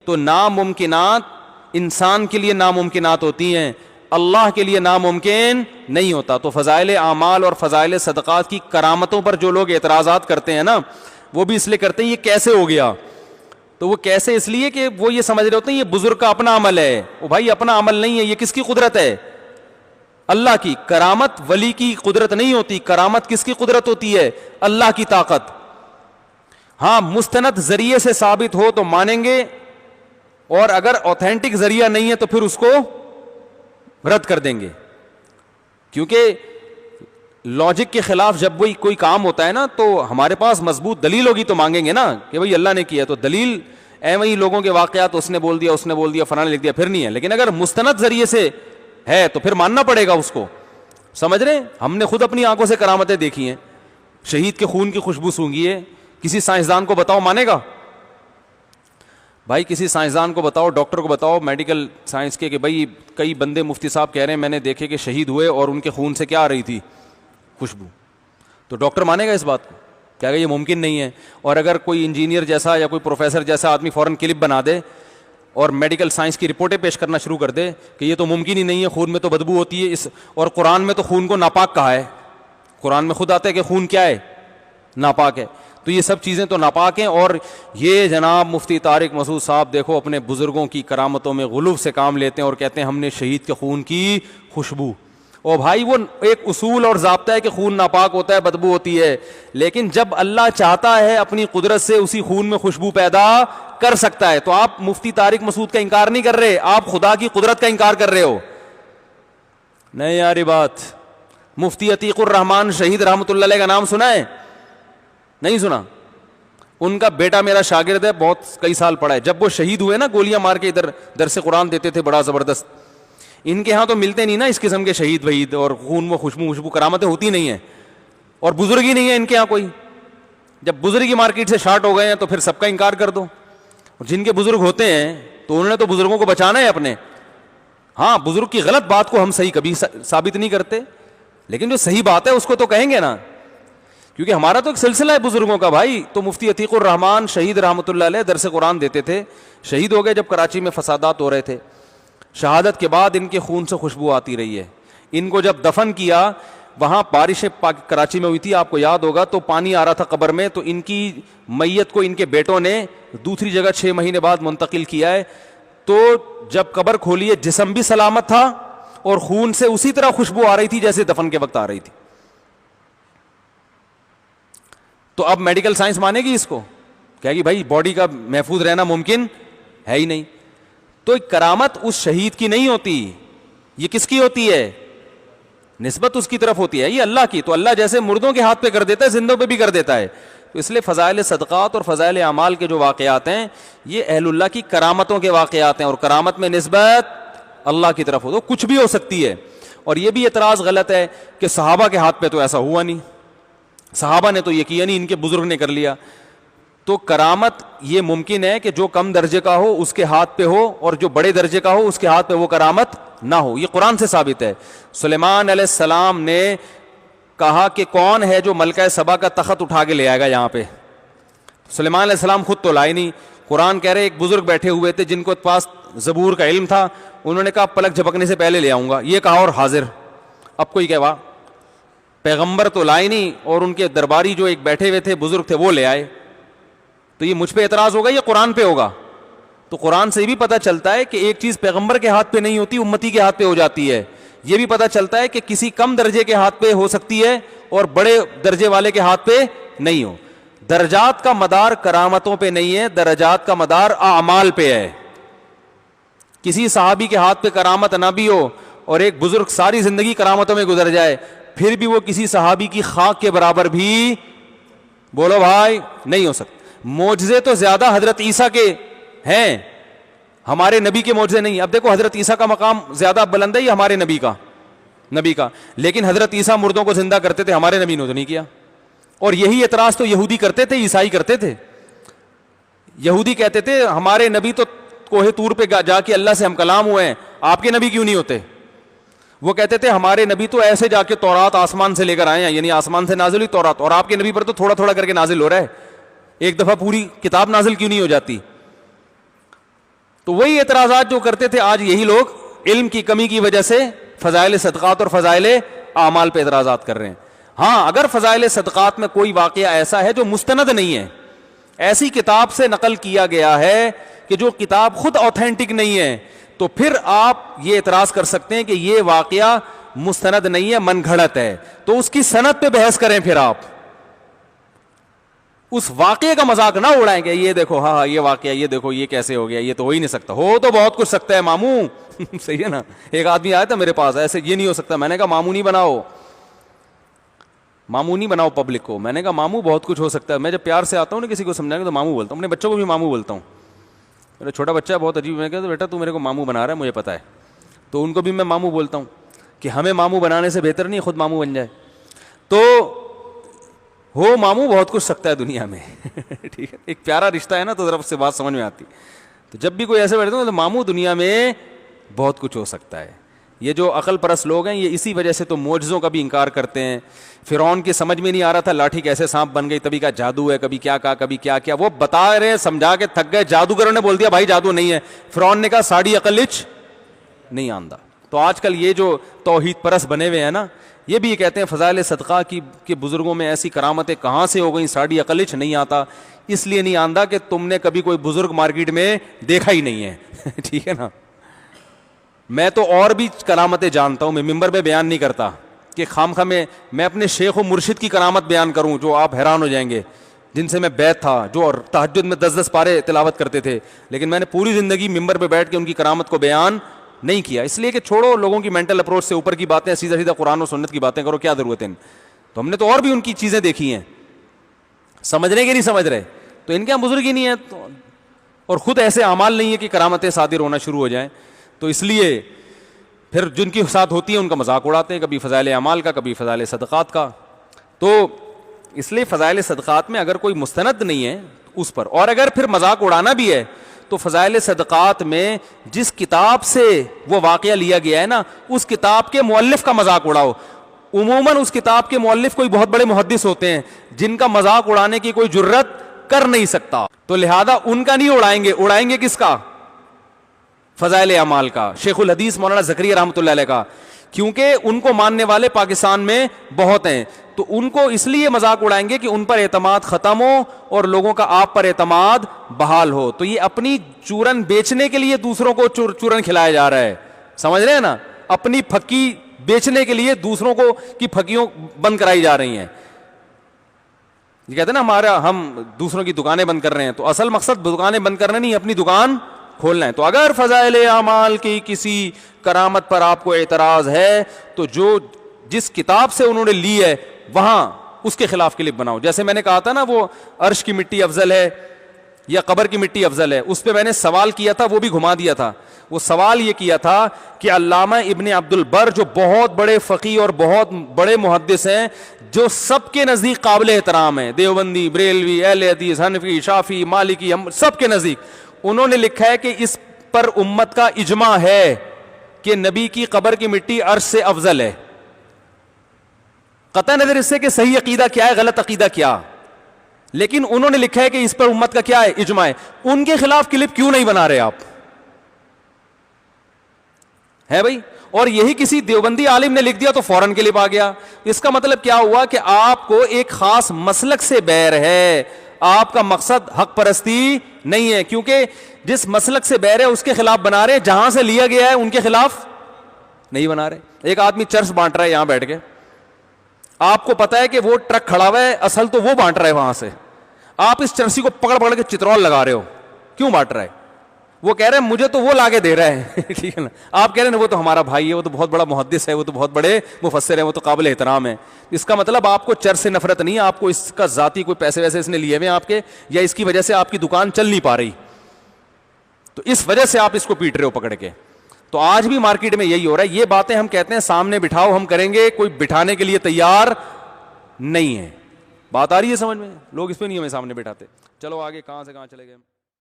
تو ناممکنات انسان کے لیے ناممکنات ہوتی ہیں, اللہ کے لیے ناممکن نہیں ہوتا. تو فضائل اعمال اور فضائل صدقات کی کرامتوں پر جو لوگ اعتراضات کرتے ہیں نا, وہ بھی اس لیے کرتے ہیں یہ کیسے ہو گیا. تو وہ کیسے اس لیے کہ وہ یہ سمجھ رہے ہوتے ہیں یہ بزرگ کا اپنا عمل ہے. وہ بھائی اپنا عمل نہیں ہے, یہ کس کی قدرت ہے؟ اللہ کی. کرامت ولی کی قدرت نہیں ہوتی, کرامت کس کی قدرت ہوتی ہے؟ اللہ کی طاقت. ہاں مستند ذریعے سے ثابت ہو تو مانیں گے, اور اگر اوتھینٹک ذریعہ نہیں ہے تو پھر اس کو رد کر دیں گے. کیونکہ لاجک کے خلاف جب وہی کوئی کام ہوتا ہے نا, تو ہمارے پاس مضبوط دلیل ہوگی تو مانگیں گے نا کہ بھئی اللہ نے کیا. تو دلیل وہی لوگوں کے واقعات, اس نے بول دیا فلاں نے لکھ دیا, پھر نہیں ہے. لیکن اگر مستند ذریعے سے ہے تو پھر ماننا پڑے گا اس کو. سمجھ رہے ہیں؟ ہم نے خود اپنی آنکھوں سے کرامتیں دیکھی ہیں. شہید کے خون کی خوشبو سونگھی ہے, کسی سائنسدان کو بتاؤ مانے گا؟ بھائی کسی سائنسدان کو بتاؤ, ڈاکٹر کو بتاؤ میڈیکل سائنس کے, کہ بھائی کئی بندے مفتی صاحب کہہ رہے ہیں میں نے دیکھے کہ شہید ہوئے اور ان کے خون سے کیا آ رہی تھی؟ خوشبو. تو ڈاکٹر مانے گا اس بات کو؟ کیا یہ ممکن نہیں ہے؟ اور اگر کوئی انجینئر جیسا یا کوئی پروفیسر جیسا آدمی فوراً کلپ بنا دے اور میڈیکل سائنس کی رپورٹیں پیش کرنا شروع کر دے کہ یہ تو ممکن ہی نہیں ہے, خون میں تو بدبو ہوتی ہے, اور قرآن میں تو خون کو ناپاک کہا ہے. قرآن میں خود آتا ہے کہ خون کیا ہے؟ ناپاک ہے. تو یہ سب چیزیں تو ناپاک ہیں. اور یہ جناب مفتی طارق مسعود صاحب دیکھو اپنے بزرگوں کی کرامتوں میں غلو سے کام لیتے ہیں اور کہتے ہیں ہم نے شہید کے خون کی خوشبو. او بھائی وہ ایک اصول اور ضابطہ ہے کہ خون ناپاک ہوتا ہے, بدبو ہوتی ہے, لیکن جب اللہ چاہتا ہے اپنی قدرت سے اسی خون میں خوشبو پیدا کر سکتا ہے. تو آپ مفتی طارق مسعود کا انکار نہیں کر رہے, آپ خدا کی قدرت کا انکار کر رہے ہو. نہیں یار یہ بات. مفتی عتیق الرحمان شہید رحمۃ اللہ علیہ کا نام سنا ہے؟ نہیں سنا؟ ان کا بیٹا میرا شاگرد ہے, بہت کئی سال پڑھا ہے. جب وہ شہید ہوئے نا, گولیاں مار کے ادھر درس قرآن دیتے تھے بڑا زبردست. ان کے ہاں تو ملتے نہیں نا اس قسم کے شہید وحید, اور خون و خوشبو کرامتیں ہوتی نہیں ہیں, اور بزرگ ہی نہیں ہے ان کے ہاں کوئی. جب بزرگ ہی مارکیٹ سے شارٹ ہو گئے ہیں تو پھر سب کا انکار کر دو. جن کے بزرگ ہوتے ہیں تو انہوں نے تو بزرگوں کو بچانا ہے اپنے. ہاں بزرگ کی غلط بات کو ہم صحیح کبھی ثابت نہیں کرتے, لیکن جو صحیح بات ہے اس کو تو کہیں گے نا, کیونکہ ہمارا تو ایک سلسلہ ہے بزرگوں کا. بھائی تو مفتی عتیق الرحمان شہید رحمۃ اللہ علیہ درس قرآن دیتے تھے, شہید ہو گئے جب کراچی میں فسادات ہو رہے تھے. شہادت کے بعد ان کے خون سے خوشبو آتی رہی ہے. ان کو جب دفن کیا, وہاں بارشیں کراچی میں ہوئی تھی, آپ کو یاد ہوگا, تو پانی آ رہا تھا قبر میں, تو ان کی میت کو ان کے بیٹوں نے دوسری جگہ 6 مہینے بعد منتقل کیا ہے. تو جب قبر کھولی ہے جسم بھی سلامت تھا اور خون سے اسی طرح خوشبو آ رہی تھی جیسے دفن کے وقت آ رہی تھی. تو اب میڈیکل سائنس مانے گی اس کو؟ کہے گی بھائی باڈی کا محفوظ رہنا ممکن ہے ہی نہیں. تو کرامت اس شہید کی نہیں ہوتی, یہ کس کی ہوتی ہے؟ نسبت اس کی طرف ہوتی ہے, یہ اللہ کی. تو اللہ جیسے مردوں کے ہاتھ پہ کر دیتا ہے, زندوں پہ بھی کر دیتا ہے. تو اس لیے فضائل صدقات اور فضائل اعمال کے جو واقعات ہیں یہ اہل اللہ کی کرامتوں کے واقعات ہیں, اور کرامت میں نسبت اللہ کی طرف ہو تو کچھ بھی ہو سکتی ہے. اور یہ بھی اعتراض غلط ہے کہ صحابہ کے ہاتھ پہ تو ایسا ہوا نہیں, صحابہ نے تو یہ کیا نہیں, ان کے بزرگ نے کر لیا. تو کرامت یہ ممکن ہے کہ جو کم درجے کا ہو اس کے ہاتھ پہ ہو, اور جو بڑے درجے کا ہو اس کے ہاتھ پہ وہ کرامت نہ ہو. یہ قرآن سے ثابت ہے. سلیمان علیہ السلام نے کہا کہ کون ہے جو ملکہ سبا کا تخت اٹھا کے لے آئے گا یہاں پہ. سلیمان علیہ السلام خود تو لائے نہیں. قرآن کہہ رہے ایک بزرگ بیٹھے ہوئے تھے جن کو پاس زبور کا علم تھا, انہوں نے کہا پلک جھپکنے سے پہلے لے آؤں گا. یہ کہا اور حاضر. اب کوئی کہوا پیغمبر تو لائے نہیں, اور ان کے درباری جو ایک بیٹھے ہوئے تھے بزرگ تھے وہ لے آئے. تو یہ مجھ پہ اعتراض ہوگا یا قرآن پہ ہوگا؟ تو قرآن سے بھی پتہ چلتا ہے کہ ایک چیز پیغمبر کے ہاتھ پہ نہیں ہوتی, امتی کے ہاتھ پہ ہو جاتی ہے. یہ بھی پتہ چلتا ہے کہ کسی کم درجے کے ہاتھ پہ ہو سکتی ہے اور بڑے درجے والے کے ہاتھ پہ نہیں ہو. درجات کا مدار کرامتوں پہ نہیں ہے, درجات کا مدار اعمال پہ ہے. کسی صحابی کے ہاتھ پہ کرامت نہ بھی ہو اور ایک بزرگ ساری زندگی کرامتوں میں گزر جائے, پھر بھی وہ کسی صحابی کی خاک کے برابر بھی بولو بھائی نہیں ہو سکتا. معجزے تو زیادہ حضرت عیسیٰ کے ہیں, ہمارے نبی کے معجزے نہیں. اب دیکھو حضرت عیسیٰ کا مقام زیادہ بلند ہے یا ہمارے نبی کا؟ لیکن حضرت عیسیٰ مردوں کو زندہ کرتے تھے, ہمارے نبی نے تو نہیں کیا. اور یہی اعتراض تو یہودی کرتے تھے, عیسائی کرتے تھے. یہودی کہتے تھے ہمارے نبی تو کوہ طور پہ جا کے اللہ سے ہم کلام ہوئے ہیں, آپ کے نبی کیوں نہیں ہوتے؟ وہ کہتے تھے ہمارے نبی تو ایسے جا کے تورات آسمان سے لے کر آئے ہیں, یعنی آسمان سے نازل ہوئی تورات, اور آپ کے نبی پر تو تھوڑا تھوڑا کر کے نازل ہو رہا ہے, ایک دفعہ پوری کتاب نازل کیوں نہیں ہو جاتی؟ تو وہی اعتراضات جو کرتے تھے آج یہی لوگ علم کی کمی کی وجہ سے فضائل صدقات اور فضائل اعمال پہ اعتراضات کر رہے ہیں. ہاں اگر فضائل صدقات میں کوئی واقعہ ایسا ہے جو مستند نہیں ہے, ایسی کتاب سے نقل کیا گیا ہے کہ جو کتاب خود اوتھینٹک نہیں ہے, تو پھر آپ یہ اعتراض کر سکتے ہیں کہ یہ واقعہ مستند نہیں ہے, من گھڑت ہے, تو اس کی سند پہ بحث کریں. پھر آپ اس واقعے کا مذاق نہ اڑائیں گے, یہ دیکھو ہاں یہ واقعہ, یہ دیکھو یہ کیسے ہو گیا, یہ تو ہو ہی نہیں سکتا. ہو تو بہت کچھ سکتا ہے ماموں. صحیح ہے نا. ایک آدمی آیا تھا میرے پاس, ایسے یہ نہیں ہو سکتا. میں نے کہا ماموں نہیں بناؤ, ماموں نہیں بناؤ پبلک کو. میں نے کہا ماموں بہت کچھ ہو سکتا ہے. میں جب پیار سے آتا ہوں نا کسی کو سمجھانے تو ماموں بولتا ہوں, اپنے بچوں کو بھی ماموں بولتا ہوں. میرا چھوٹا بچہ ہے بہت عجیب, میں کہتا بیٹا تو میرے کو ماموں بنا رہا ہے, مجھے پتا ہے, تو ان کو بھی میں ماموں بولتا ہوں کہ ہمیں ماموں بنانے سے بہتر نہیں خود ماموں بن جائے. تو ہو ماموں بہت کچھ سکتا ہے دنیا میں. ٹھیک ہے, ایک پیارا رشتہ ہے نا تو ذرا اس سے بات سمجھ میں آتی. تو جب بھی کوئی ایسے بیٹھتا ہوں تو ماموں دنیا میں بہت کچھ ہو سکتا ہے. یہ جو عقل پرست لوگ ہیں یہ اسی وجہ سے تو معجزوں کا بھی انکار کرتے ہیں. فرعون کی سمجھ میں نہیں آ رہا تھا لاٹھی کیسے سانپ بن گئی, تبھی کا جادو ہے, کبھی کیا کہا کبھی کیا کیا, وہ بتا رہے ہیں سمجھا کے تھک گئے. جادوگروں نے بول دیا بھائی جادو نہیں ہے. فرعون نے کہا ساڑی عقل اچ نہیں آندا. تو آج کل یہ جو توحید پرست بنے ہوئے ہیں نا, یہ بھی یہ کہتے ہیں فضائل صدقہ کی کہ بزرگوں میں ایسی کرامتیں کہاں سے ہو گئیں, ساڑی عقل اچ نہیں آتا. اس لیے نہیں آندا کہ تم نے کبھی کوئی بزرگ مارکیٹ میں دیکھا ہی نہیں ہے. ٹھیک ہے نا. میں تو اور بھی کرامتیں جانتا ہوں, میں ممبر پہ بیان نہیں کرتا کہ خام خواہ میں اپنے شیخ و مرشد کی کرامت بیان کروں جو آپ حیران ہو جائیں گے, جن سے میں بیعت تھا, جو تہجد میں 10 پارے تلاوت کرتے تھے, لیکن میں نے پوری زندگی ممبر پہ بیٹھ کے ان کی کرامت کو بیان نہیں کیا. اس لیے کہ چھوڑو لوگوں کی مینٹل اپروچ سے اوپر کی باتیں, سیدھا سیدھا قرآن و سنت کی باتیں کرو, کیا ضرورت ہے. تو ہم نے تو اور بھی ان کی چیزیں دیکھی ہیں, سمجھنے کے نہیں سمجھ رہے, تو ان کے یہاں بزرگ ہی نہیں ہے, اور خود ایسے اعمال نہیں ہے کہ کرامتیں صادر ہونا شروع ہو جائیں. تو اس لیے پھر جن کی ساتھ ہوتی ہیں ان کا مذاق اڑاتے ہیں, کبھی فضائل اعمال کا, کبھی فضائل صدقات کا. تو اس لیے فضائل صدقات میں اگر کوئی مستند نہیں ہے اس پر, اور اگر پھر مذاق اڑانا بھی ہے تو فضائل صدقات میں جس کتاب سے وہ واقعہ لیا گیا ہے نا, اس کتاب کے مؤلف کا مذاق اڑاؤ. عموماً اس کتاب کے مؤلف کوئی بہت بڑے محدث ہوتے ہیں جن کا مذاق اڑانے کی کوئی جرت کر نہیں سکتا, تو لہذا ان کا نہیں اڑائیں گے. اڑائیں گے کس کا؟ فضائل اعمال کا, شیخ الحدیث مولانا زکریا رحمۃ اللہ علیہ کا, کیونکہ ان کو ماننے والے پاکستان میں بہت ہیں. تو ان کو اس لیے مذاق اڑائیں گے کہ ان پر اعتماد ختم ہو اور لوگوں کا آپ پر اعتماد بحال ہو. تو یہ اپنی چورن بیچنے کے لیے دوسروں کو چورن کھلایا جا رہا ہے, سمجھ رہے ہیں نا. اپنی پھکی بیچنے کے لیے دوسروں کو کی پھکیوں بند کرائی جا رہی ہیں. یہ کہتے ہیں نا ہم دوسروں کی دکانیں بند کر رہے ہیں, تو اصل مقصد دکانیں بند کرنا نہیں, اپنی دکان کھولنا ہے. تو اگر فضائل اعمال کی کسی کرامت پر آپ کو اعتراض ہے تو جس کتاب سے انہوں نے لی ہے وہاں اس کے خلاف کلپ بناؤ. جیسے میں نے کہا تھا نا وہ عرش کی مٹی افضل ہے یا قبر کی مٹی افضل ہے, اس پہ میں نے سوال کیا تھا, وہ بھی گھما دیا تھا. وہ سوال یہ کیا تھا کہ علامہ ابن عبد البر جو بہت بڑے فقیہ اور بہت بڑے محدث ہیں, جو سب کے نزدیک قابل احترام ہیں, دیوبندی, بریلوی, اہل حدیث, حنفی, شافعی, مالکی, سب کے نزدیک, انہوں نے لکھا ہے کہ اس پر امت کا اجماع ہے کہ نبی کی قبر کی مٹی عرش سے افضل ہے. قطع نظر اس سے کہ صحیح عقیدہ کیا ہے, غلط عقیدہ کیا, لیکن انہوں نے لکھا ہے کہ اس پر امت کا کیا ہے, اجماع ہے. ان کے خلاف کلپ کیوں نہیں بنا رہے آپ؟ ہے بھائی. اور یہی کسی دیوبندی عالم نے لکھ دیا تو فوراً کلپ آ گیا. اس کا مطلب کیا ہوا کہ آپ کو ایک خاص مسلک سے بیر ہے, آپ کا مقصد حق پرستی نہیں ہے, کیونکہ جس مسلک سے بیر ہے اس کے خلاف بنا رہے, جہاں سے لیا گیا ہے ان کے خلاف نہیں بنا رہے. ایک آدمی چرس بانٹ رہا ہے یہاں بیٹھ کے, آپ کو پتا ہے کہ وہ ٹرک کھڑا ہوا ہے, اصل تو وہ بانٹ رہا ہے وہاں سے, آپ اس چرسی کو پکڑ کے چترول لگا رہے ہو, کیوں بانٹ رہا ہے؟ وہ کہہ رہے ہیں مجھے تو وہ لاگے دے رہا ہے. ٹھیک ہے نا. آپ کہہ رہے ہیں وہ تو ہمارا بھائی ہے, وہ تو بہت بڑا محدث ہے, وہ تو بہت بڑے مفسر ہے, وہ تو قابل احترام ہے. اس کا مطلب آپ کو چرس سے نفرت نہیں ہے, آپ کو اس کا ذاتی کوئی پیسے ویسے اس نے لیے ہوئے آپ کے, یا اس کی وجہ سے آپ کی دکان چل نہیں پا رہی, تو اس وجہ سے آپ اس کو پیٹ رہے ہو پکڑ کے. تو آج بھی مارکیٹ میں یہی ہو رہا ہے. یہ باتیں ہم کہتے ہیں سامنے بٹھاؤ, ہم کریں گے, کوئی بٹھانے کے لیے تیار نہیں ہے. بات آ رہی ہے سمجھ میں؟ لوگ اس پہ نہیں ہمیں سامنے بٹھاتے. چلو آگے کہاں سے کہاں چلے گئے.